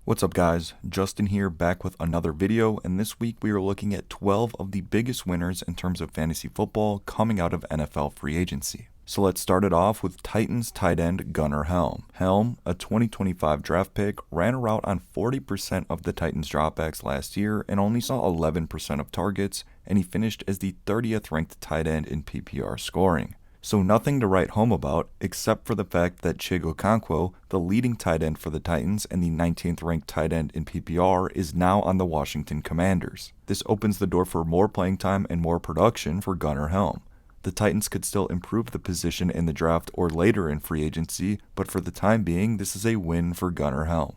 What's up guys, Justin here back with another video, and this week we are looking at 12 of the biggest winners in terms of fantasy football coming out of NFL free agency. So let's start it off with Titans tight end Gunnar Helm. Helm, a 2025 draft pick, ran a route on 40% of the Titans dropbacks last year and only saw 11% of targets, and he finished as the 30th ranked tight end in PPR scoring. So nothing to write home about, except for the fact that Chig Okonkwo, the leading tight end for the Titans and the 19th ranked tight end in PPR, is now on the Washington Commanders. This opens the door for more playing time and more production for Gunnar Helm. The Titans could still improve the position in the draft or later in free agency, but for the time being, this is a win for Gunnar Helm.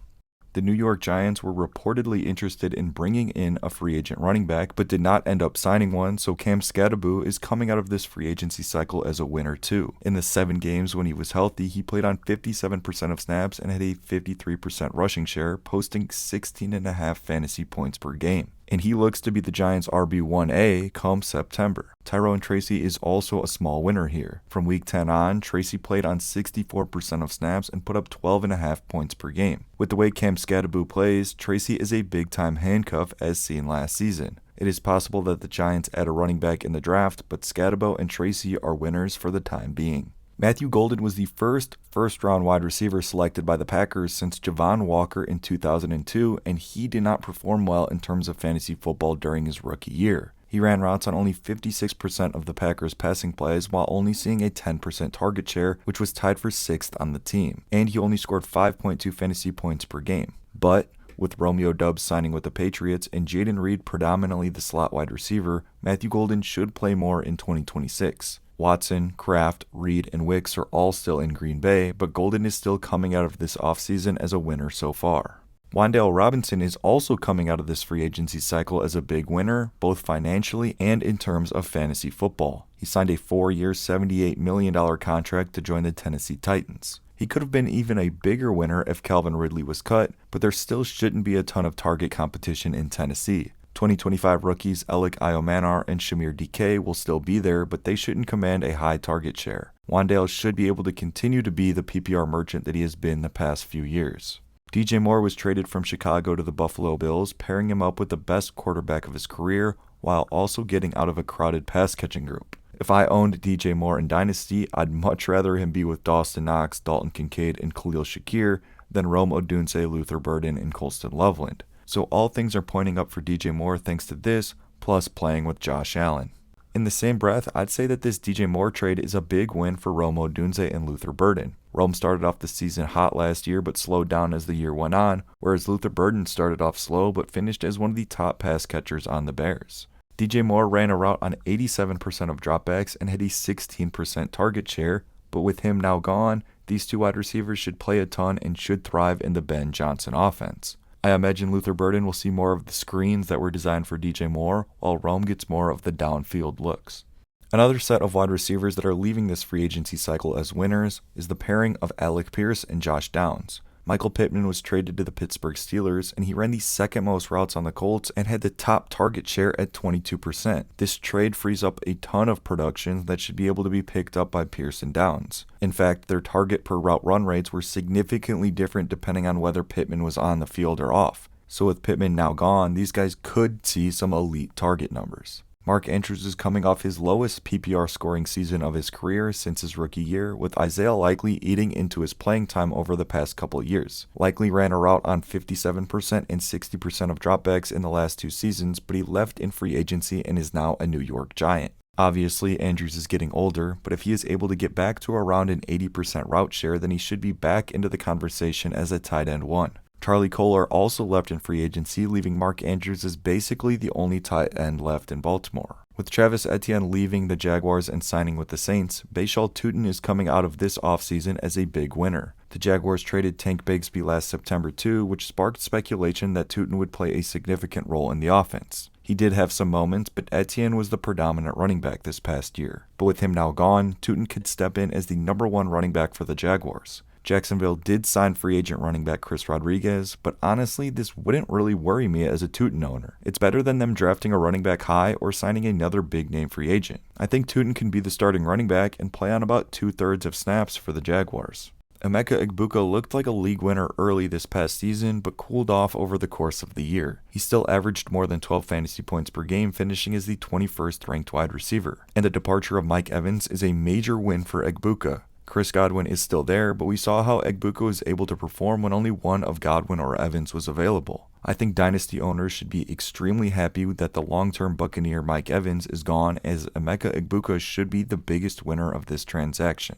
The New York Giants were reportedly interested in bringing in a free agent running back, but did not end up signing one, so Cam Skattebo is coming out of this free agency cycle as a winner too. In the 7 games when he was healthy, he played on 57% of snaps and had a 53% rushing share, posting 16.5 fantasy points per game. And he looks to be the Giants' RB1A come September. Tyrone Tracy is also a small winner here. From week 10 on, Tracy played on 64% of snaps and put up 12.5 points per game. With the way Cam Skattebo plays, Tracy is a big-time handcuff as seen last season. It is possible that the Giants add a running back in the draft, but Skattebo and Tracy are winners for the time being. Matthew Golden was the first-round wide receiver selected by the Packers since Javon Walker in 2002, and he did not perform well in terms of fantasy football during his rookie year. He ran routes on only 56% of the Packers' passing plays while only seeing a 10% target share, which was tied for 6th on the team, and he only scored 5.2 fantasy points per game. But with Romeo Doubs signing with the Patriots and Jaden Reed predominantly the slot wide receiver, Matthew Golden should play more in 2026. Watson, Kraft, Reed, and Wicks are all still in Green Bay, but Golden is still coming out of this offseason as a winner so far. Wan'Dale Robinson is also coming out of this free agency cycle as a big winner, both financially and in terms of fantasy football. He signed a 4-year, $78 million contract to join the Tennessee Titans. He could have been even a bigger winner if Calvin Ridley was cut, but there still shouldn't be a ton of target competition in Tennessee. 2025 rookies Alec Iomanar and Shamir DK will still be there, but they shouldn't command a high target share. Wan'Dale should be able to continue to be the PPR merchant that he has been the past few years. DJ Moore was traded from Chicago to the Buffalo Bills, pairing him up with the best quarterback of his career, while also getting out of a crowded pass-catching group. If I owned DJ Moore in Dynasty, I'd much rather him be with Dawson Knox, Dalton Kincaid, and Khalil Shakir than Rome Odunze, Luther Burden, and Colston Loveland. So all things are pointing up for DJ Moore thanks to this, plus playing with Josh Allen. In the same breath, I'd say that this DJ Moore trade is a big win for Rome Odunze and Luther Burden. Rome started off the season hot last year but slowed down as the year went on, whereas Luther Burden started off slow but finished as one of the top pass catchers on the Bears. DJ Moore ran a route on 87% of dropbacks and had a 16% target share, but with him now gone, these two wide receivers should play a ton and should thrive in the Ben Johnson offense. I imagine Luther Burden will see more of the screens that were designed for DJ Moore, while Rome gets more of the downfield looks. Another set of wide receivers that are leaving this free agency cycle as winners is the pairing of Alec Pierce and Josh Downs. Michael Pittman was traded to the Pittsburgh Steelers, and he ran the second most routes on the Colts and had the top target share at 22%. This trade frees up a ton of production that should be able to be picked up by Pierce and Downs. In fact, their target per route run rates were significantly different depending on whether Pittman was on the field or off. So with Pittman now gone, these guys could see some elite target numbers. Mark Andrews is coming off his lowest PPR scoring season of his career since his rookie year, with Isaiah Likely eating into his playing time over the past couple years. Likely ran a route on 57% and 60% of dropbacks in the last 2 seasons, but he left in free agency and is now a New York Giant. Obviously, Andrews is getting older, but if he is able to get back to around an 80% route share, then he should be back into the conversation as a tight end 1. Charlie Kolar also left in free agency, leaving Mark Andrews as basically the only tight end left in Baltimore. With Travis Etienne leaving the Jaguars and signing with the Saints, Bashal Tutin is coming out of this offseason as a big winner. The Jaguars traded Tank Bigsby last September too, which sparked speculation that Tutin would play a significant role in the offense. He did have some moments, but Etienne was the predominant running back this past year. But with him now gone, Tutin could step in as the #1 running back for the Jaguars. Jacksonville did sign free agent running back Chris Rodriguez, but honestly, this wouldn't really worry me as a Tutin owner. It's better than them drafting a running back high or signing another big name free agent. I think Tutin can be the starting running back and play on about 2/3 of snaps for the Jaguars. Emeka Egbuka looked like a league winner early this past season, but cooled off over the course of the year. He still averaged more than 12 fantasy points per game, finishing as the 21st ranked wide receiver. And the departure of Mike Evans is a major win for Egbuka. Chris Godwin is still there, but we saw how Egbuka was able to perform when only one of Godwin or Evans was available. I think dynasty owners should be extremely happy that the long-term Buccaneer Mike Evans is gone, as Emeka Egbuka should be the biggest winner of this transaction.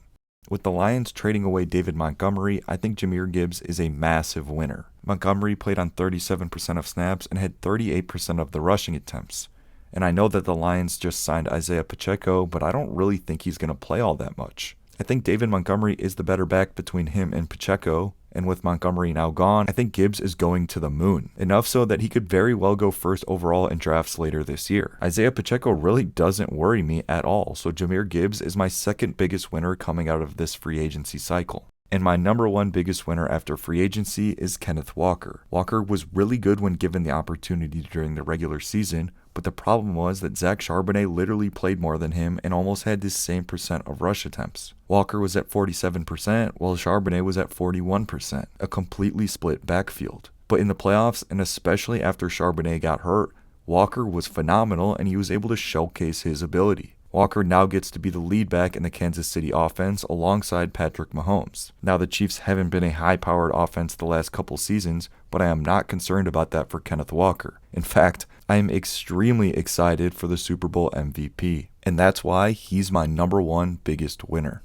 With the Lions trading away David Montgomery, I think Jahmyr Gibbs is a massive winner. Montgomery played on 37% of snaps and had 38% of the rushing attempts. And I know that the Lions just signed Isaiah Pacheco, but I don't really think he's going to play all that much. I think David Montgomery is the better back between him and Pacheco, and with Montgomery now gone, I think Gibbs is going to the moon. Enough so that he could very well go first overall in drafts later this year. Isaiah Pacheco really doesn't worry me at all, so Jahmyr Gibbs is my second biggest winner coming out of this free agency cycle. And my number one biggest winner after free agency is Kenneth Walker. Walker was really good when given the opportunity during the regular season, but the problem was that Zach Charbonnet literally played more than him and almost had the same percent of rush attempts. Walker was at 47%, while Charbonnet was at 41%, a completely split backfield. But in the playoffs, and especially after Charbonnet got hurt, Walker was phenomenal and he was able to showcase his ability. Walker now gets to be the lead back in the Kansas City offense alongside Patrick Mahomes. Now the Chiefs haven't been a high-powered offense the last couple seasons, but I am not concerned about that for Kenneth Walker. In fact, I am extremely excited for the Super Bowl MVP, and that's why he's my number one biggest winner.